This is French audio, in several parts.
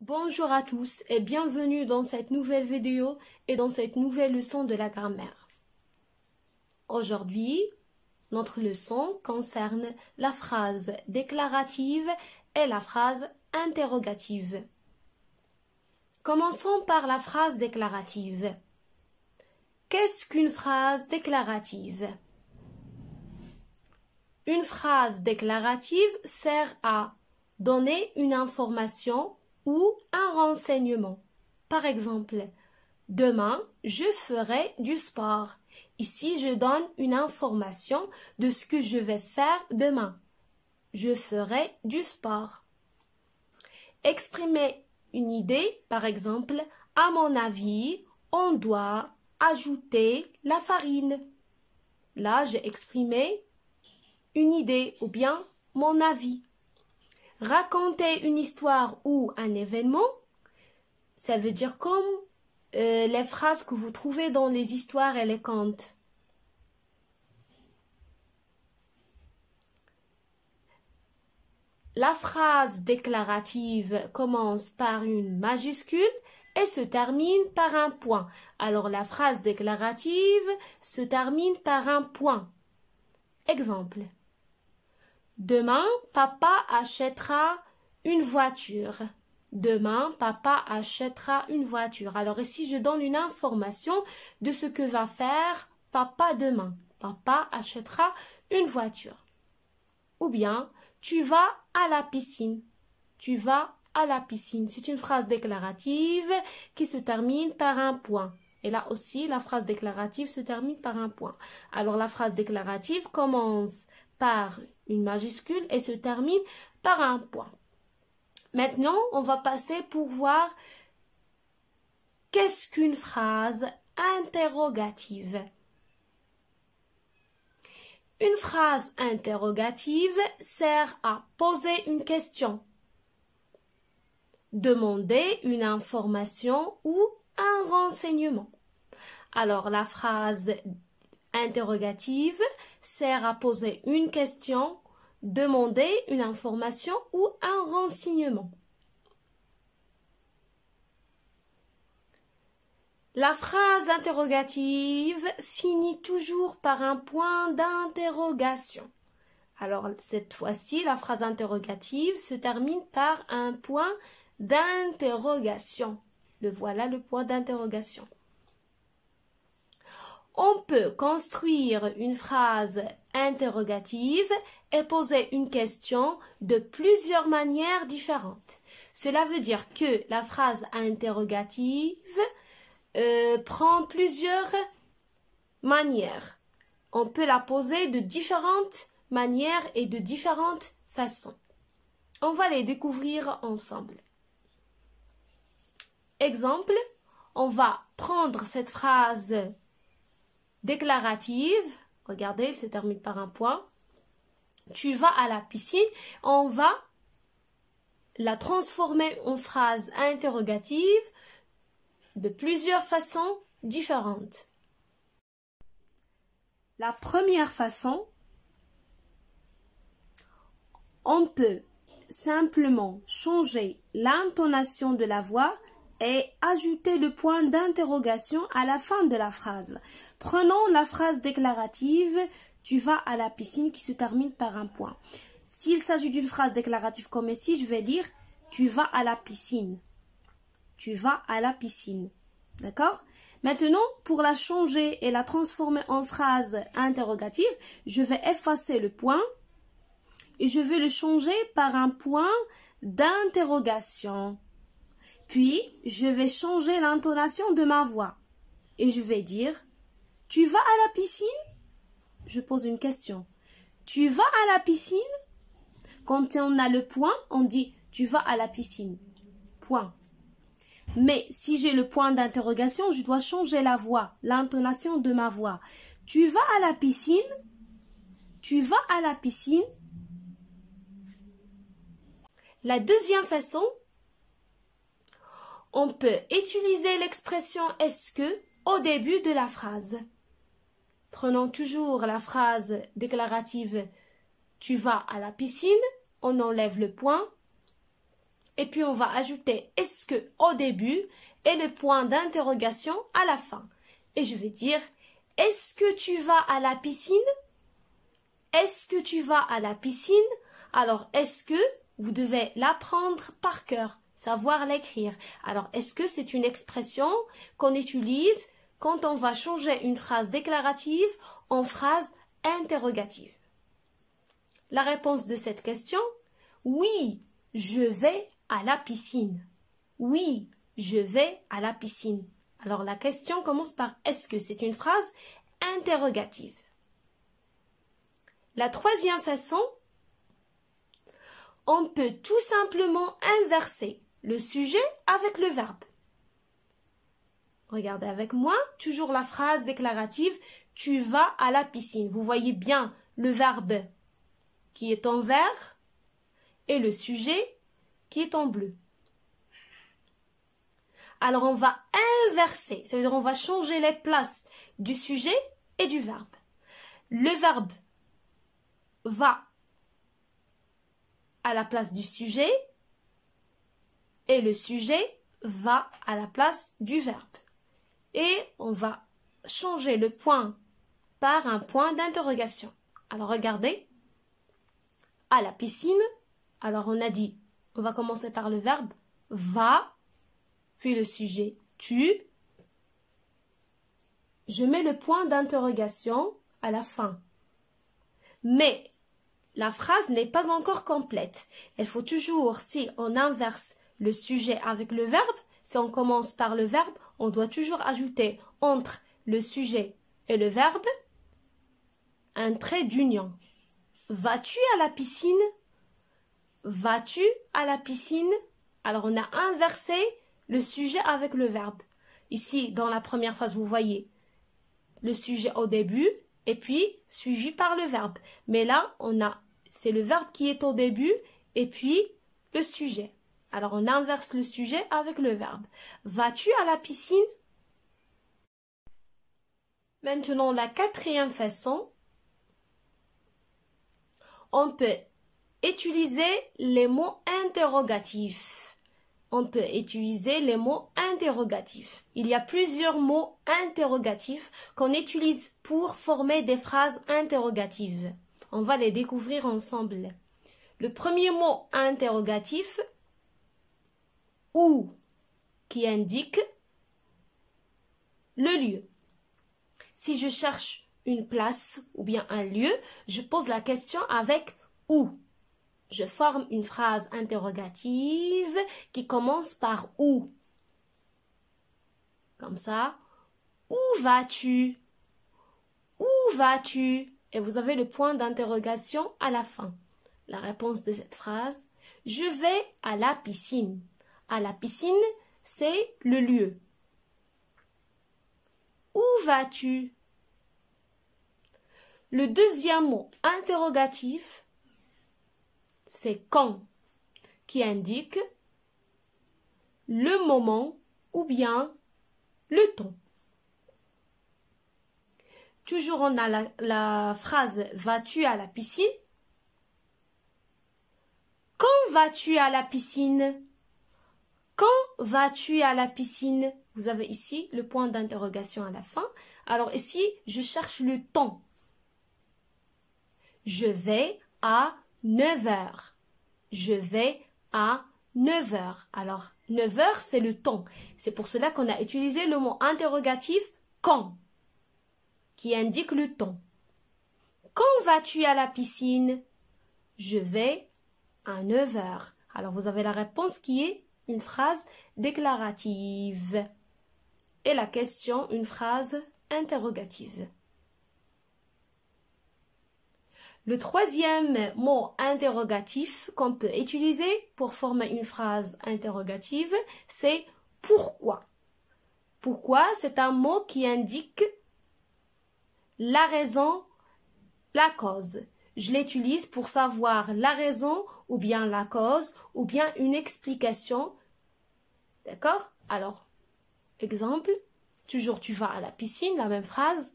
Bonjour à tous et bienvenue dans cette nouvelle vidéo et dans cette nouvelle leçon de la grammaire. Aujourd'hui, notre leçon concerne la phrase déclarative et la phrase interrogative. Commençons par la phrase déclarative. Qu'est-ce qu'une phrase déclarative? Une phrase déclarative sert à donner une information ou un renseignement. Par exemple, demain, je ferai du sport. Ici, je donne une information de ce que je vais faire demain. Je ferai du sport. Exprimer une idée, par exemple, à mon avis, on doit ajouter la farine. Là, j'ai exprimé une idée ou bien mon avis. Raconter une histoire ou un événement, ça veut dire comme les phrases que vous trouvez dans les histoires et les contes. La phrase déclarative commence par une majuscule et se termine par un point. Alors la phrase déclarative se termine par un point. Exemple. Demain, papa achètera une voiture. Demain, papa achètera une voiture. Alors ici, je donne une information de ce que va faire papa demain. Papa achètera une voiture. Ou bien, tu vas à la piscine. Tu vas à la piscine. C'est une phrase déclarative qui se termine par un point. Et là aussi, la phrase déclarative se termine par un point. Alors, la phrase déclarative commence par une majuscule et se termine par un point. Maintenant, on va passer pour voir qu'est-ce qu'une phrase interrogative. Une phrase interrogative sert à poser une question, demander une information ou un renseignement. Alors, la phrase interrogative sert à poser une question, demander une information ou un renseignement. La phrase interrogative finit toujours par un point d'interrogation. Alors, cette fois-ci, la phrase interrogative se termine par un point d'interrogation. Le voilà, le point d'interrogation. On peut construire une phrase interrogative et poser une question de plusieurs manières différentes. Cela veut dire que la phrase interrogative prend plusieurs manières. On peut la poser de différentes manières et de différentes façons. On va les découvrir ensemble. Exemple, on va prendre cette phrase déclarative, regardez, elle se termine par un point. Tu vas à la piscine, on va la transformer en phrase interrogative de plusieurs façons différentes. La première façon, on peut simplement changer l'intonation de la voix et ajouter le point d'interrogation à la fin de la phrase. Prenons la phrase déclarative « Tu vas à la piscine » qui se termine par un point. S'il s'agit d'une phrase déclarative comme ici, je vais lire « Tu vas à la piscine ». Tu vas à la piscine. D'accord? Maintenant, pour la changer et la transformer en phrase interrogative, je vais effacer le point et je vais le changer par un point d'interrogation. Puis, je vais changer l'intonation de ma voix et je vais dire « Tu vas à la piscine ?» Je pose une question. « Tu vas à la piscine ?» Quand on a le point, on dit « Tu vas à la piscine ?» Point. Mais si j'ai le point d'interrogation, je dois changer la voix, l'intonation de ma voix. « Tu vas à la piscine ?» Tu vas à la piscine? La deuxième façon, on peut utiliser l'expression « est-ce que » au début de la phrase. Prenons toujours la phrase déclarative « Tu vas à la piscine », on enlève le point Et puis on va ajouter est-ce que au début et le point d'interrogation à la fin. Et je vais dire est-ce que tu vas à la piscine? Est-ce que tu vas à la piscine? Alors, est-ce que vous devez l'apprendre par cœur, savoir l'écrire. Alors, est-ce que c'est une expression qu'on utilise quand on va changer une phrase déclarative en phrase interrogative? La réponse de cette question, oui, je vais à la piscine. Oui, je vais à la piscine. Alors, la question commence par est-ce que c'est une phrase interrogative? La troisième façon, on peut tout simplement inverser le sujet avec le verbe. Regardez avec moi, toujours la phrase déclarative « Tu vas à la piscine ». Vous voyez bien le verbe qui est en vert et le sujet qui est en bleu. Alors on va inverser, ça veut dire on va changer les places du sujet et du verbe. Le verbe va à la place du sujet et le sujet va à la place du verbe. Et on va changer le point par un point d'interrogation. Alors regardez, à la piscine, alors on a dit, on va commencer par le verbe va, puis le sujet tu. Je mets le point d'interrogation à la fin. Mais la phrase n'est pas encore complète. Il faut toujours, si on inverse le sujet avec le verbe, si on commence par le verbe, on doit toujours ajouter entre le sujet et le verbe un trait d'union. Vas-tu à la piscine? Vas-tu à la piscine? Alors on a inversé le sujet avec le verbe. Ici, dans la première phrase, vous voyez le sujet au début et puis suivi par le verbe. Mais là, c'est le verbe qui est au début et puis le sujet. Alors, on inverse le sujet avec le verbe. Vas-tu à la piscine? Maintenant, la quatrième façon, on peut utiliser les mots interrogatifs. On peut utiliser les mots interrogatifs. Il y a plusieurs mots interrogatifs qu'on utilise pour former des phrases interrogatives. On va les découvrir ensemble. Le premier mot interrogatif, où, qui indique le lieu. Si je cherche une place ou bien un lieu, je pose la question avec où. Je forme une phrase interrogative qui commence par où. Comme ça, où vas-tu? Où vas-tu? Et vous avez le point d'interrogation à la fin. La réponse de cette phrase, je vais à la piscine. À la piscine, c'est le lieu. Où vas-tu? Le deuxième mot interrogatif, c'est quand, qui indique le moment ou bien le temps. Toujours on a la phrase « Vas-tu à la piscine ?» Quand vas-tu à la piscine? Quand vas-tu à la piscine? Vous avez ici le point d'interrogation à la fin. Alors ici, je cherche le temps. Je vais à 9 heures. Je vais à 9 heures. Alors, 9 heures, c'est le temps. C'est pour cela qu'on a utilisé le mot interrogatif « quand » qui indique le temps. Quand vas-tu à la piscine? Je vais à 9 heures. Alors, vous avez la réponse qui est une phrase déclarative. Et la question, une phrase interrogative. Le troisième mot interrogatif qu'on peut utiliser pour former une phrase interrogative, c'est « pourquoi ». Pourquoi, c'est un mot qui indique la raison, la cause. Je l'utilise pour savoir la raison ou bien la cause ou bien une explication. D'accord? Alors, exemple, toujours tu vas à la piscine, la même phrase.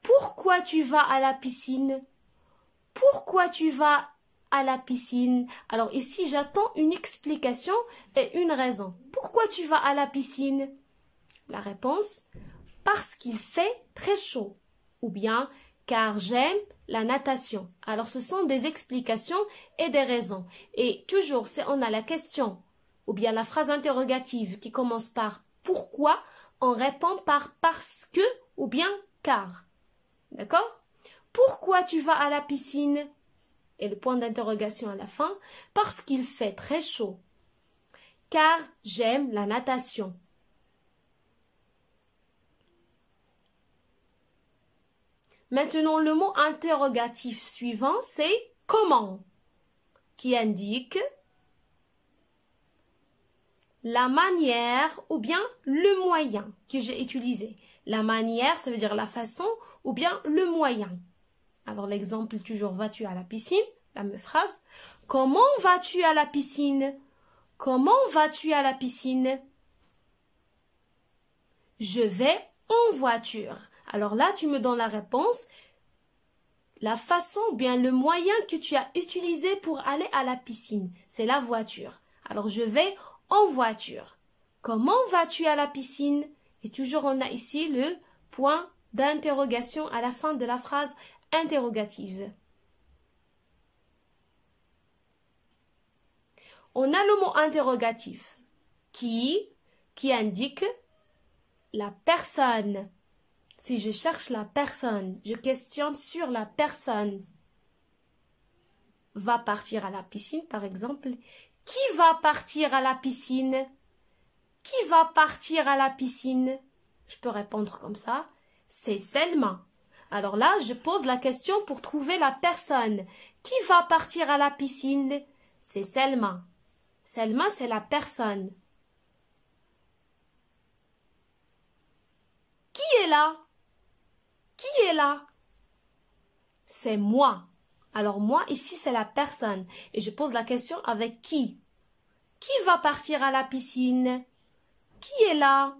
Pourquoi tu vas à la piscine? Pourquoi tu vas à la piscine? Alors ici, j'attends une explication et une raison. Pourquoi tu vas à la piscine? La réponse, parce qu'il fait très chaud. Ou bien, car j'aime la natation. Alors ce sont des explications et des raisons. Et toujours, si on a la question ou bien la phrase interrogative qui commence par pourquoi, on répond par parce que ou bien car. D'accord? Pourquoi tu vas à la piscine? Et le point d'interrogation à la fin, parce qu'il fait très chaud. Car j'aime la natation. Maintenant, le mot interrogatif suivant, c'est comment, qui indique la manière ou bien le moyen que j'ai utilisé. La manière, ça veut dire la façon ou bien le moyen. Alors l'exemple toujours, vas-tu à la piscine? La même phrase. Comment vas-tu à la piscine? Comment vas-tu à la piscine? Je vais en voiture. Alors là, tu me donnes la réponse. La façon ou bien le moyen que tu as utilisé pour aller à la piscine, c'est la voiture. Alors je vais en voiture. Comment vas-tu à la piscine? Et toujours on a ici le point d'interrogation à la fin de la phrase interrogative. On a le mot interrogatif qui indique la personne. Si je cherche la personne, je questionne sur la personne. Va partir à la piscine, par exemple. Qui va partir à la piscine? Qui va partir à la piscine? Je peux répondre comme ça. C'est Selma. Alors là, je pose la question pour trouver la personne. Qui va partir à la piscine? C'est Selma. Selma, c'est la personne. Qui est là? Qui est là? C'est moi. Alors moi, ici, c'est la personne. Et je pose la question avec qui? Qui va partir à la piscine? Qui est là?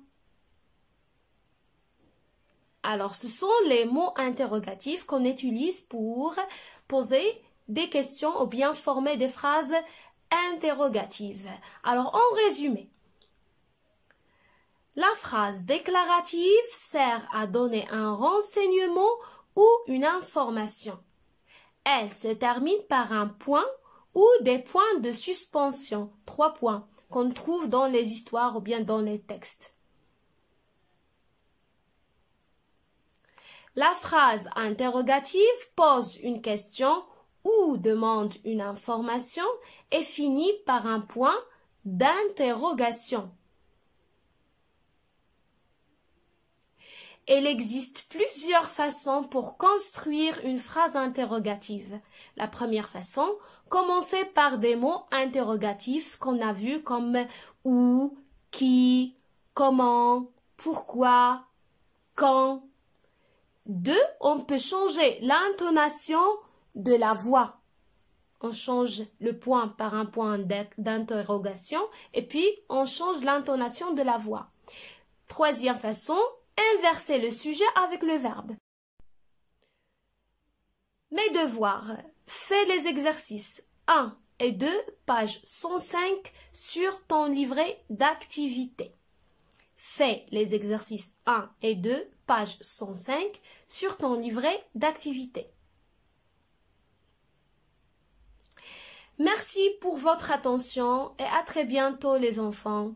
Alors, ce sont les mots interrogatifs qu'on utilise pour poser des questions ou bien former des phrases interrogatives. Alors, en résumé, la phrase déclarative sert à donner un renseignement ou une information. Elle se termine par un point ou des points de suspension, 3 points, qu'on trouve dans les histoires ou bien dans les textes. La phrase interrogative pose une question ou demande une information et finit par un point d'interrogation. Il existe plusieurs façons pour construire une phrase interrogative. La première façon, commencer par des mots interrogatifs qu'on a vus comme où, qui, comment, pourquoi, quand. 2, on peut changer l'intonation de la voix. On change le point par un point d'interrogation et puis on change l'intonation de la voix. 3e façon, inverser le sujet avec le verbe. Mes devoirs. Fais les exercices 1 et 2, page 105 sur ton livret d'activité. Fais les exercices 1 et 2, page 105 sur ton livret d'activité. Merci pour votre attention et à très bientôt les enfants.